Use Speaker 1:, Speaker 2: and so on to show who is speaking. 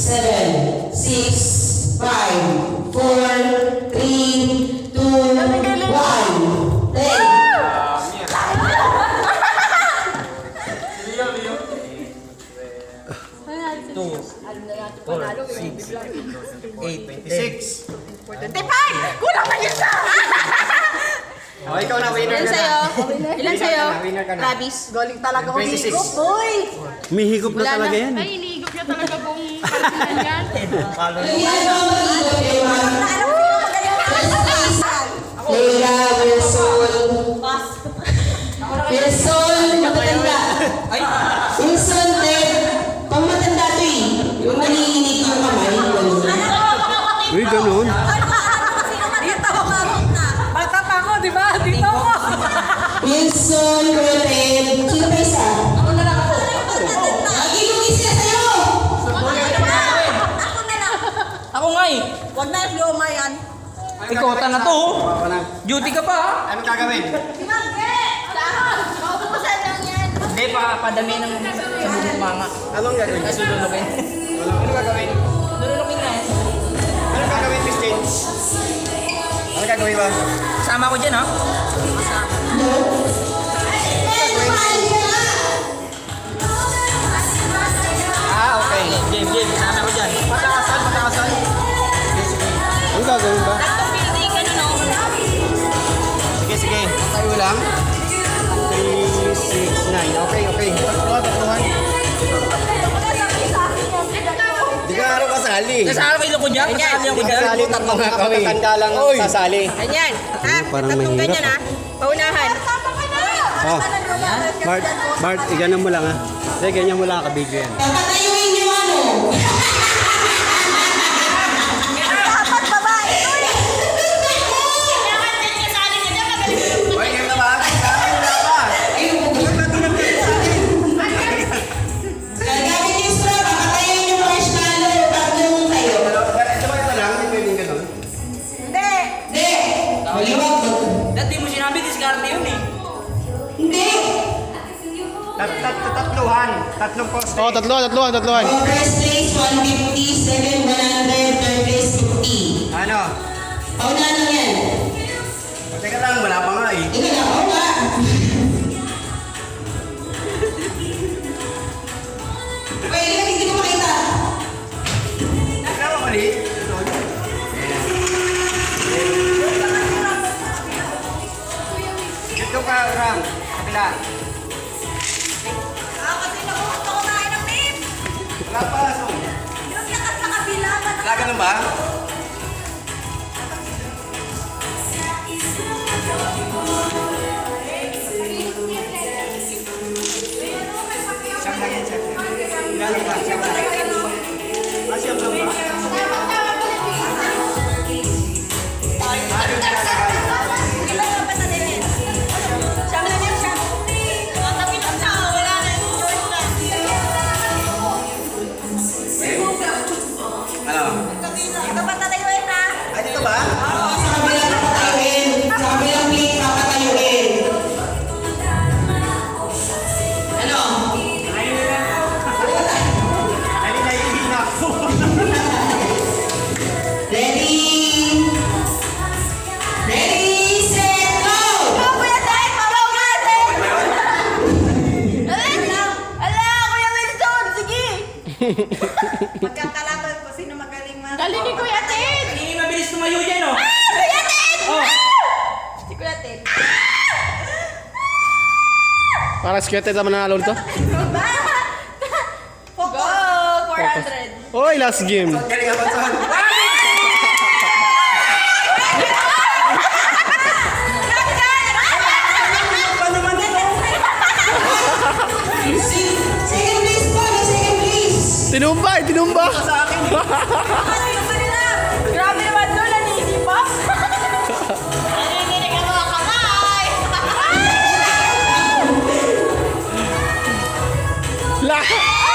Speaker 1: 7, 6, 5, 4, 3, 2, 1. Take!
Speaker 2: Kulang na yun sa!
Speaker 3: Oh, ikaw na winner
Speaker 2: Ilan
Speaker 3: ka
Speaker 2: sa'yo?
Speaker 3: na.
Speaker 2: Ilan sa'yo?
Speaker 3: Winner ka na.
Speaker 2: Travis. Galing talaga ko
Speaker 3: 26.
Speaker 2: higop, boy!
Speaker 4: May higop na
Speaker 2: Wala
Speaker 4: talaga
Speaker 2: na.
Speaker 4: yan.
Speaker 5: Ay, iniigop niya talaga buong partinan yan.
Speaker 1: Leila Wilson. Wilson, matatanda. Wilson, pang matanda to eh. Yung nanginginig yung kamay.
Speaker 4: Uy, ganun.
Speaker 2: Bata pa ako, di ba? Dito ako!
Speaker 1: Wilson, Rotel. Sino pa isa? Ako na lang ako. Lagi lugi sila sa'yo!
Speaker 6: Ako nga eh.
Speaker 2: Huwag na luma yan.
Speaker 6: Ikota na to. Duty ka pa ha?
Speaker 3: Anong gagawin?
Speaker 6: Hindi, padami ng sa bubong mama.
Speaker 3: Anong gagawin?
Speaker 6: Sululukin.
Speaker 3: Anong gagawin?
Speaker 6: Sululukin na eh.
Speaker 3: Anong gagawin, Christine? Anong gagawin ba?
Speaker 6: Sama ko dyan ha?
Speaker 3: Okay.
Speaker 6: Game. Sama ko dyan.
Speaker 3: Patakasan.
Speaker 4: Ang gagawin ba?
Speaker 3: Sige. Tayo lang. 3, 6, 9. Okay. Tatluhan. Di ka araw kasali.
Speaker 6: Nasama kayo ko dyan? Kasali ako dyan?
Speaker 3: Kasali, tatlong matatanda lang sasali.
Speaker 2: Ganyan. Ha?
Speaker 4: Parang
Speaker 2: Tatlong
Speaker 4: mahirap,
Speaker 2: ganyan ha. Paunahan.
Speaker 4: Oh, Bart, iganan mo lang ha. Sige, ganyan mo lang kabidyo yan.
Speaker 1: Papatayuin niyo ano?
Speaker 2: Dapat babae ito eh.
Speaker 3: Okay, game na ba? Wala pa.
Speaker 1: Gagamit yung straw, papatayuin yung marshmallow. Tatlong kayo.
Speaker 3: Ito ba ito lang? Hindi pwedeng ganun.
Speaker 2: Hindi.
Speaker 1: Hindi! Maliwag ko.
Speaker 6: Dati mo sinabi, diskarte yun eh.
Speaker 1: Hindi!
Speaker 3: Tatluhan. Tatlong poste.
Speaker 4: Oh, tatluhan.
Speaker 1: Oh, first place, 150, second, 100, third place, 50.
Speaker 3: Ano?
Speaker 1: Paunahan lang yan.
Speaker 3: Teka lang, wala pa nga eh.
Speaker 1: Ikaw na, oo nga. Wait, hindi ko makita.
Speaker 3: Teka lang, mali. Dito ka, Ram. Kabila.
Speaker 2: Kasi nakuha ko tayo ng beef.
Speaker 3: Wala pa, so.
Speaker 2: Yung lakas sa kabila.
Speaker 3: Wala ganun ba? Siyam lang yan, siyam lang. Ilan ba? Siyam lang. Siyam lang ba? Ano? Ay, dito ba?
Speaker 1: Sa kabilang papatayuin. Sa kabilang plate, papatayuin. Ano?
Speaker 3: Ay, naiihin ako.
Speaker 1: Ready? Ready, set, go!
Speaker 2: Magkakalaban ko sino magaling man.
Speaker 5: Galing ni Kuya Ted!
Speaker 6: Hindi mabilis tumayo dyan oh.
Speaker 2: Kuya Ted!
Speaker 6: Oh.
Speaker 2: Si Kuya Ted.
Speaker 4: Parang skete naman nanalo nito.
Speaker 2: Go! 400.
Speaker 4: Oy, last game.
Speaker 3: Galing ako sa
Speaker 1: Second place po, second place.
Speaker 4: Tinumba.
Speaker 2: Grabe naman doon, nanini pa. Nanininig ang mga kamay.
Speaker 4: Lahat.